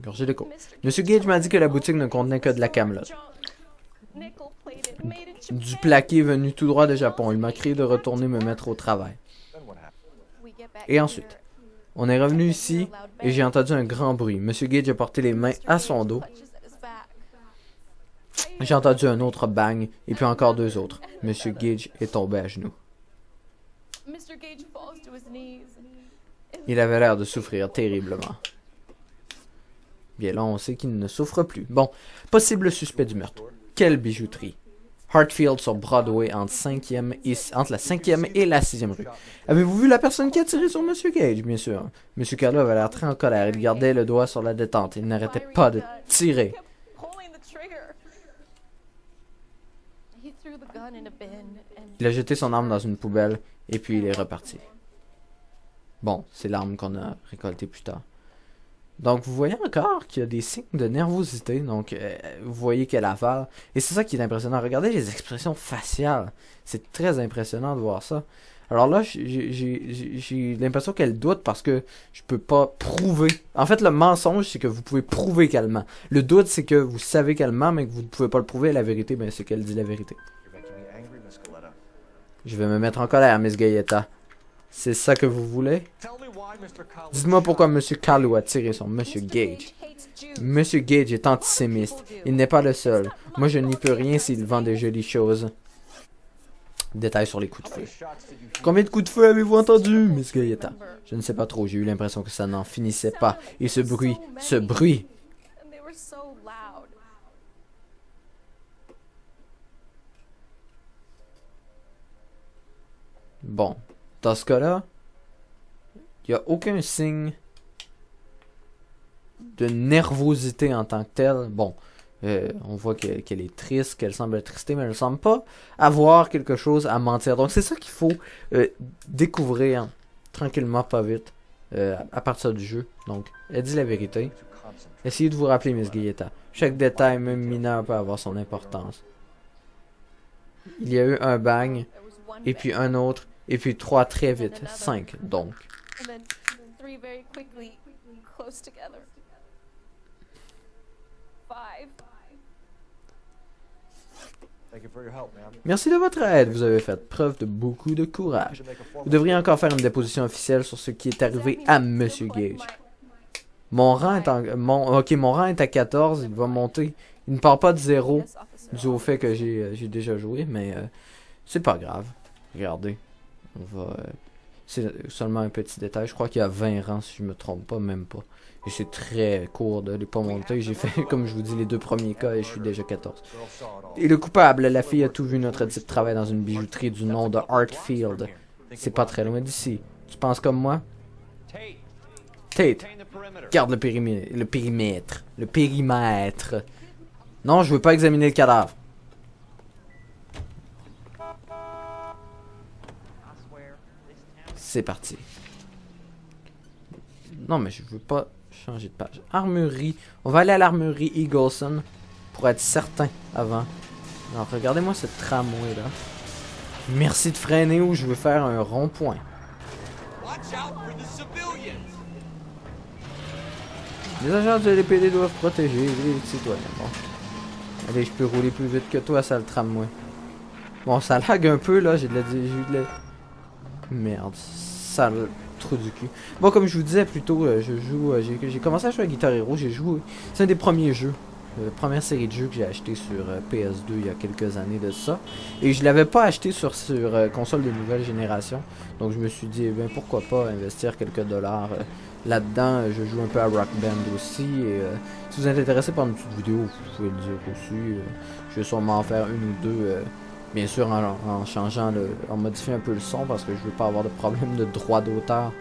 Gorgée de coke. Monsieur Gage m'a dit que la boutique ne contenait que de la camelote. du plaqué venu tout droit de Japon. Il m'a crié de retourner me mettre au travail. Et ensuite, on est revenu ici et j'ai entendu un grand bruit. Monsieur Gage a porté les mains à son dos. J'ai entendu un autre bang et puis encore deux autres. Monsieur Gage est tombé à genoux. Il avait l'air de souffrir terriblement. Bien là, on sait qu'il ne souffre plus. Bon, possible suspect du meurtre. Quelle bijouterie. Hartfield sur Broadway entre la 5e et la 6e rue. Avez-vous vu la personne qui a tiré sur Monsieur Gage? Bien sûr. Monsieur Carlo avait l'air très en colère. Il gardait le doigt sur la détente. Il n'arrêtait pas de tirer. Il a jeté son arme dans une poubelle et puis il est reparti. Bon, c'est l'arme qu'on a récoltée plus tard. Donc, vous voyez encore qu'il y a des signes de nervosité. Donc, vous voyez qu'elle avale. Et c'est ça qui est impressionnant. Regardez les expressions faciales. C'est très impressionnant de voir ça. Alors là, j'ai l'impression qu'elle doute parce que je peux pas prouver. En fait, le mensonge, c'est que vous pouvez prouver qu'elle ment. Le doute, c'est que vous savez qu'elle ment, mais que vous ne pouvez pas le prouver. La vérité, ben, c'est qu'elle dit la vérité. Je vais me mettre en colère, Miss Gayetta. C'est ça que vous voulez? Dites-moi pourquoi M. Carlo a tiré sur M. Gage. M. Gage est antisémiste. Il n'est pas le seul. Moi, je n'y peux rien s'il vend de jolies choses. Détails sur les coups de feu. Combien de coups de feu avez-vous entendu, Miss Gayetta? Je ne sais pas trop. J'ai eu l'impression que ça n'en finissait pas. Et ce bruit. Bon. Dans ce cas-là, il n'y a aucun signe de nervosité en tant que telle. Bon, on voit qu'elle est triste, qu'elle semble tristée, mais elle ne semble pas avoir quelque chose à mentir. Donc c'est ça qu'il faut découvrir tranquillement, pas vite, à partir du jeu. Donc, elle dit la vérité. Essayez de vous rappeler, Miss Gayetta. Chaque détail, même mineur, peut avoir son importance. Il y a eu un bang, et puis un autre, et puis 3 très vite. 5, donc. Merci de votre aide. Vous avez fait preuve de beaucoup de courage. Vous devriez encore faire une déposition officielle sur ce qui est arrivé à Monsieur Gage. Mon rang est à 14. Il va monter. Il ne part pas de 0 dû au fait que j'ai déjà joué, mais c'est pas grave. Regardez. On va... c'est seulement un petit détail. Je crois qu'il y a 20 rangs, si je me trompe pas, même pas. Et c'est très court de les pas monter. J'ai fait, comme je vous dis, les 2 premiers cas et je suis déjà 14. Et le coupable, la fille a tout vu. Notre type travaille dans une bijouterie du nom de Hartfield. C'est pas très loin d'ici. Tu penses comme moi? Tate, garde le périmètre. Le périmètre. Non, je veux pas examiner le cadavre. C'est parti. Non, mais je veux pas changer de page. Armurerie. On va aller à l'armurerie Eagleson pour être certain avant. Alors, regardez-moi ce tramway là. Merci de freiner où je veux faire un rond-point. Les agents de l'EPD doivent protéger les citoyens. Bon. Allez, je peux rouler plus vite que toi, sale tramway. Bon, ça lag un peu là. J'ai de la... Merde, sale trou du cul. Bon, comme je vous disais plus tôt, j'ai commencé à jouer à Guitar Hero. J'ai joué. C'est un des premiers jeux, première série de jeux que j'ai acheté sur PS2 il y a quelques années de ça. Et je l'avais pas acheté sur console de nouvelle génération. Donc je me suis dit, ben pourquoi pas investir quelques dollars là-dedans. Je joue un peu à Rock Band aussi. Et si vous êtes intéressé par une petite vidéo, vous pouvez le dire aussi. Je vais sûrement en faire une ou deux. Bien sûr, en changeant en modifiant un peu le son parce que je veux pas avoir de problème de droit d'auteur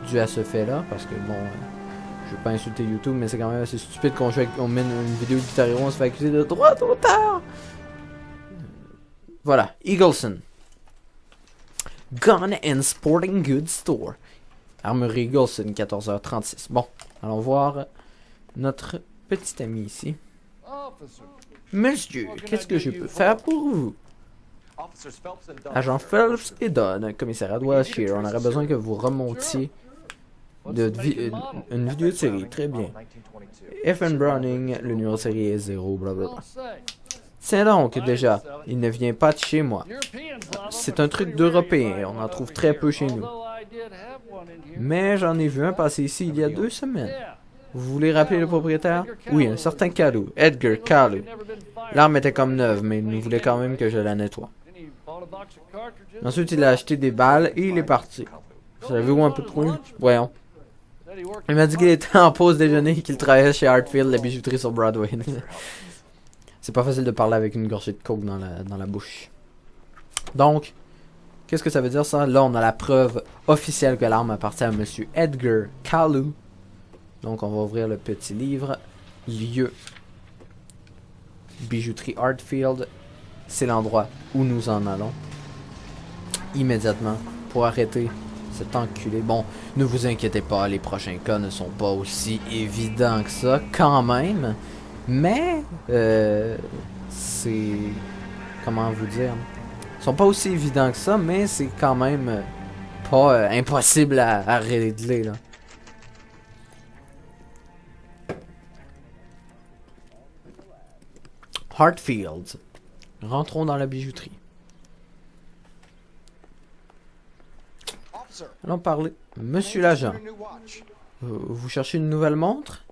dû à ce fait-là. Parce que bon, je veux pas insulter YouTube, mais c'est quand même assez stupide qu'on mène une vidéo de Guitar Hero, on se fait accuser de droit d'auteur. Voilà, Eagleson. Gun and Sporting Goods Store. Armurerie Eagleson, 14h36. Bon, allons voir notre petit ami ici. Monsieur, qu'est-ce que je peux faire pour vous? Agent Phelps et Dunn, commissariat de Wilshire, on aurait besoin que vous remontiez une vidéo de série. Très bien. F.N. Browning, le numéro de série est 0, blablabla. Tiens donc, déjà, il ne vient pas de chez moi. C'est un truc d'Européen, on en trouve très peu chez nous. Mais j'en ai vu un passer ici il y a 2 semaines. Vous voulez rappeler le propriétaire? Oui, un certain Kalou, Edgar Kalou. L'arme était comme neuve, mais il nous voulait quand même que je la nettoie. Ensuite, il a acheté des balles et il est parti. Savez-vous un peu de quoi? Voyons. Il m'a dit qu'il était en pause déjeuner et qu'il travaillait chez Hartfield, la bijouterie sur Broadway. C'est pas facile de parler avec une gorgée de coke dans la bouche. Donc, qu'est-ce que ça veut dire ça? Là, on a la preuve officielle que l'arme appartient à Monsieur Edgar Kalou. Donc, on va ouvrir le petit livre. Lieu. Bijouterie Hartfield. C'est l'endroit où nous en allons. Immédiatement. Pour arrêter cet enculé. Bon, ne vous inquiétez pas, les prochains cas ne sont pas aussi évidents que ça, quand même. Mais, c'est... Comment vous dire? Ils sont pas aussi évidents que ça, mais c'est quand même pas impossible à régler, là. Hartfield. Rentrons dans la bijouterie. Allons parler. Monsieur l'agent, vous cherchez une nouvelle montre?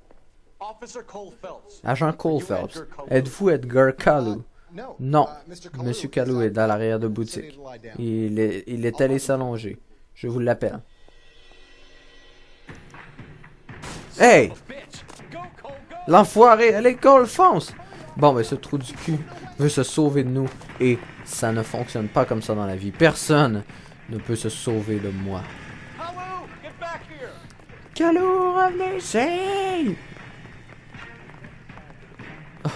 Agent Cole Phelps, êtes-vous Edgar Kalou? Non, Monsieur Kalou est dans l'arrière de boutique. Il est allé s'allonger. Je vous l'appelle. Hey! L'enfoiré, allez Cole, fonce! Bon, ben ce trou du cul veut se sauver de nous et ça ne fonctionne pas comme ça dans la vie. Personne ne peut se sauver de moi. Kalou, revenez ici!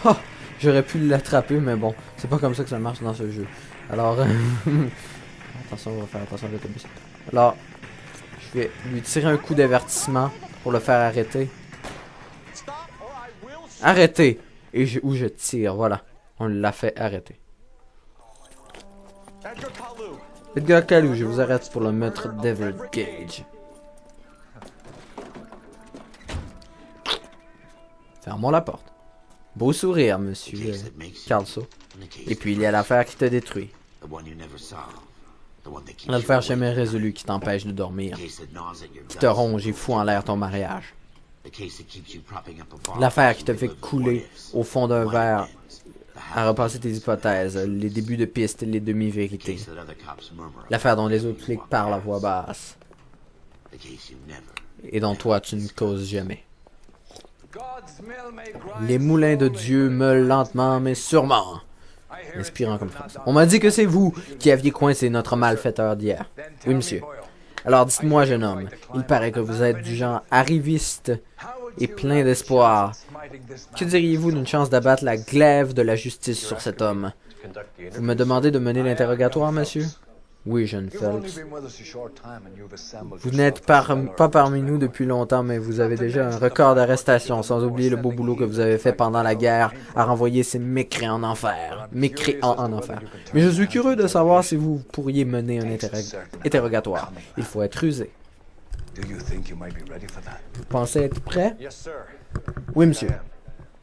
Oh, j'aurais pu l'attraper, mais bon, c'est pas comme ça que ça marche dans ce jeu. Alors, attention, on va faire attention à l'autobus. Alors, je vais lui tirer un coup d'avertissement pour le faire arrêter. Arrêtez! Et où je tire, voilà. On l'a fait arrêter. Edgar Kalou, je vous arrête pour le maître d'Everett Gage. Fermons la porte. Beau sourire, monsieur Carlso. Et puis il y a l'affaire qui te détruit. L'affaire jamais résolue qui t'empêche de dormir. Qui te ronge et fout en l'air ton mariage. L'affaire qui te fait couler au fond d'un verre à repasser tes hypothèses, les débuts de piste, les demi-vérités. L'affaire dont les autres flics parlent à voix basse. Et dont toi tu ne causes jamais. Les moulins de Dieu meulent lentement mais sûrement. Inspirant comme phrase. On m'a dit que c'est vous qui aviez coincé notre malfaiteur d'hier. Oui, monsieur. Alors dites-moi, jeune homme, il paraît que vous êtes du genre arriviste et plein d'espoir. Que diriez-vous d'une chance d'abattre la glaive de la justice sur cet homme? Vous me demandez de mener l'interrogatoire, monsieur? Oui, jeune Phelps. Vous n'êtes pas parmi nous depuis longtemps, mais vous avez déjà un record d'arrestation, sans oublier le beau boulot que vous avez fait pendant la guerre à renvoyer ces mécréants en enfer. Mécréants en enfer. Mais je suis curieux de savoir si vous pourriez mener un interrogatoire. Il faut être rusé. Vous pensez être prêt? Oui, monsieur.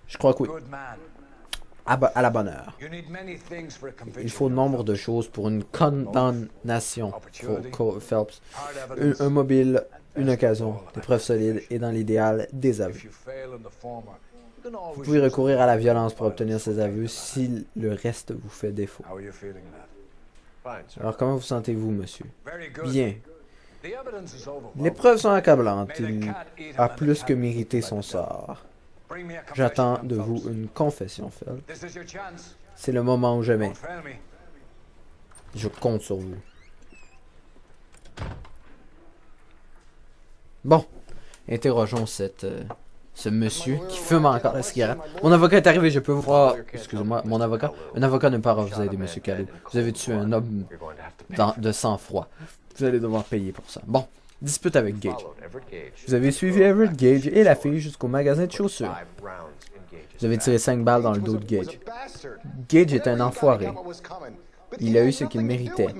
Je crois que oui. À la bonne heure. Il faut nombre de choses pour une condamnation pour Phelps. Un mobile, une occasion, des preuves solides et dans l'idéal, des aveux. Vous pouvez recourir à la violence pour obtenir ces aveux si le reste vous fait défaut. Alors comment vous sentez-vous, monsieur? Bien. Les preuves sont accablantes. Il a plus que mérité son sort. J'attends de vous une confession, Phelps. C'est le moment ou jamais. Je compte sur vous. Bon, interrogeons ce monsieur qui fume encore la cigarette. Mon avocat est arrivé, je peux vous voir... Excusez-moi, mon avocat? Un avocat ne peut pas vous aider, monsieur Kalou. Vous avez tué un homme de sang-froid. Vous allez devoir payer pour ça. Bon, dispute avec Gage. Vous avez suivi Everett Gage et la fille jusqu'au magasin de chaussures. Vous avez tiré 5 balles dans le dos de Gage. Gage est un enfoiré. Il a eu ce qu'il méritait.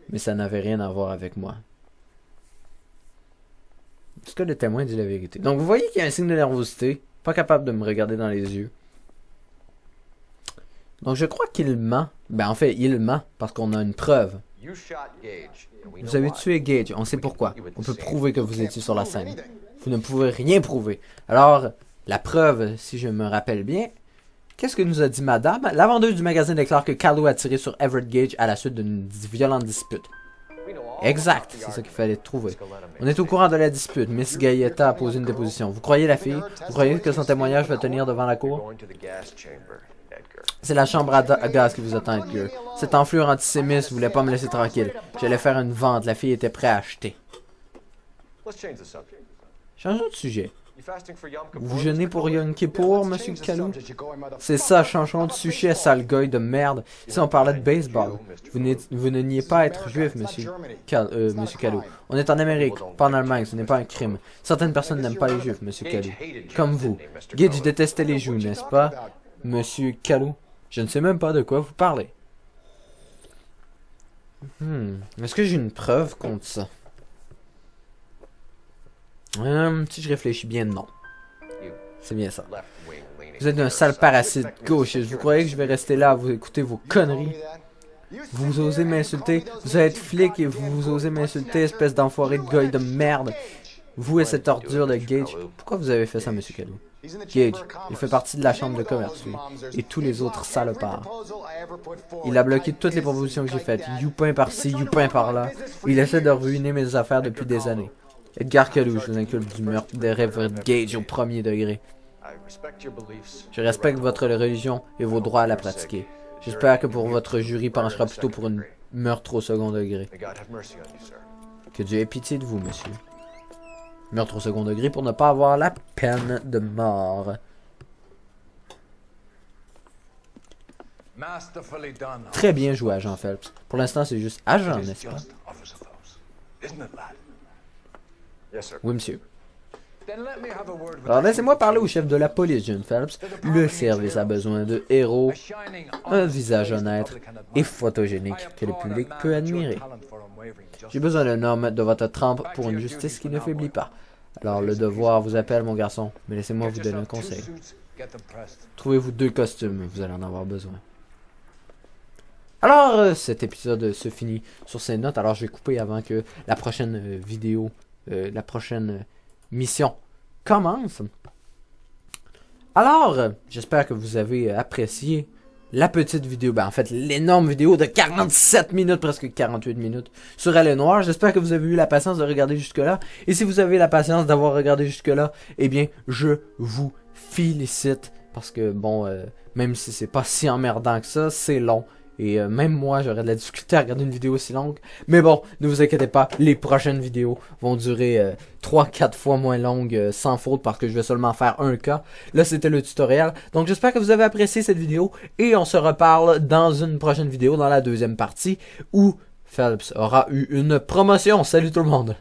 Mais ça n'avait rien à voir avec moi. Est-ce que le témoin dit la vérité? Donc vous voyez qu'il y a un signe de nervosité. Pas capable de me regarder dans les yeux. Donc je crois qu'il ment. Ben en fait, il ment parce qu'on a une preuve. Vous avez tué Gage, on sait pourquoi. On peut prouver que vous étiez sur la scène. Vous ne pouvez rien prouver. Alors, la preuve, si je me rappelle bien, qu'est-ce que nous a dit madame? La vendeuse du magazine déclare que Carlo a tiré sur Everett Gage à la suite d'une violente dispute. Exact, c'est ça qu'il fallait trouver. On est au courant de la dispute. Miss Gailletta a posé une déposition. Vous croyez la fille? Vous croyez que son témoignage va tenir devant la cour? C'est la chambre à gaz qui vous attend, Edgar. Cet enflure antisémite voulait pas me laisser tranquille. J'allais faire une vente. La fille était prête à acheter. Changeons de sujet. Vous jeûnez pour Yom Kippour, monsieur Kalou? C'est ça, changeons de sujet, sale goy de merde. Si on parlait de baseball, vous ne niez pas être juif, monsieur Kalou. On est en Amérique, pas en Allemagne, ce n'est pas un crime. Certaines personnes n'aiment pas les juifs, monsieur Kalou. Comme vous. Gage détestait les juifs, n'est-ce pas, monsieur Kalou? Je ne sais même pas de quoi vous parlez. Est-ce que j'ai une preuve contre ça? Si je réfléchis bien, non. C'est bien ça. Vous êtes un sale parasite gauchiste. Vous croyez que je vais rester là à vous écouter vos conneries? Vous osez m'insulter? Vous êtes flic et vous osez m'insulter, espèce d'enfoiré de goy de merde. Vous et cette ordure de Gage. Pourquoi vous avez fait ça, monsieur Kalou? Gage, il fait partie de la chambre de commerce, lui. Et tous les autres salopards. Il a bloqué toutes les propositions que j'ai faites. Youpin par-ci, youpin par-là. Il essaie de ruiner mes affaires depuis des années. Edgar Kalou, je vous inculpe du meurtre de Everett Gage au premier degré. Je respecte votre religion et vos droits à la pratiquer. J'espère que pour votre jury penchera plutôt pour un meurtre au second degré. Que Dieu ait pitié de vous, monsieur. Meurtre au second degré pour ne pas avoir la peine de mort. Très bien joué, agent Phelps. Pour l'instant, c'est juste agent, n'est-ce pas? Oui, monsieur. Alors, laissez-moi parler au chef de la police, John Phelps. Le service a besoin de héros, un visage honnête et photogénique que le public peut admirer. J'ai besoin d'un homme de votre trempe pour une justice qui ne faiblit pas. Alors, le devoir vous appelle, mon garçon, mais laissez-moi vous donner un conseil. Trouvez-vous 2 costumes, vous allez en avoir besoin. Alors, cet épisode se finit sur ces notes. Alors, je vais couper avant que la prochaine vidéo, la prochaine mission commence. Alors, j'espère que vous avez apprécié la petite vidéo, en fait l'énorme vidéo de 47 minutes, presque 48 minutes sur Elle est Noire. J'espère que vous avez eu la patience de regarder jusque-là. Et si vous avez la patience d'avoir regardé jusque-là, eh bien, je vous félicite. Parce que, bon, même si c'est pas si emmerdant que ça, c'est long. Et même moi, j'aurais de la difficulté à regarder une vidéo aussi longue. Mais bon, ne vous inquiétez pas, les prochaines vidéos vont durer 3-4 fois moins longues sans faute parce que je vais seulement faire un cas. Là, c'était le tutoriel. Donc, j'espère que vous avez apprécié cette vidéo et on se reparle dans une prochaine vidéo, dans la deuxième partie, où Phelps aura eu une promotion. Salut tout le monde!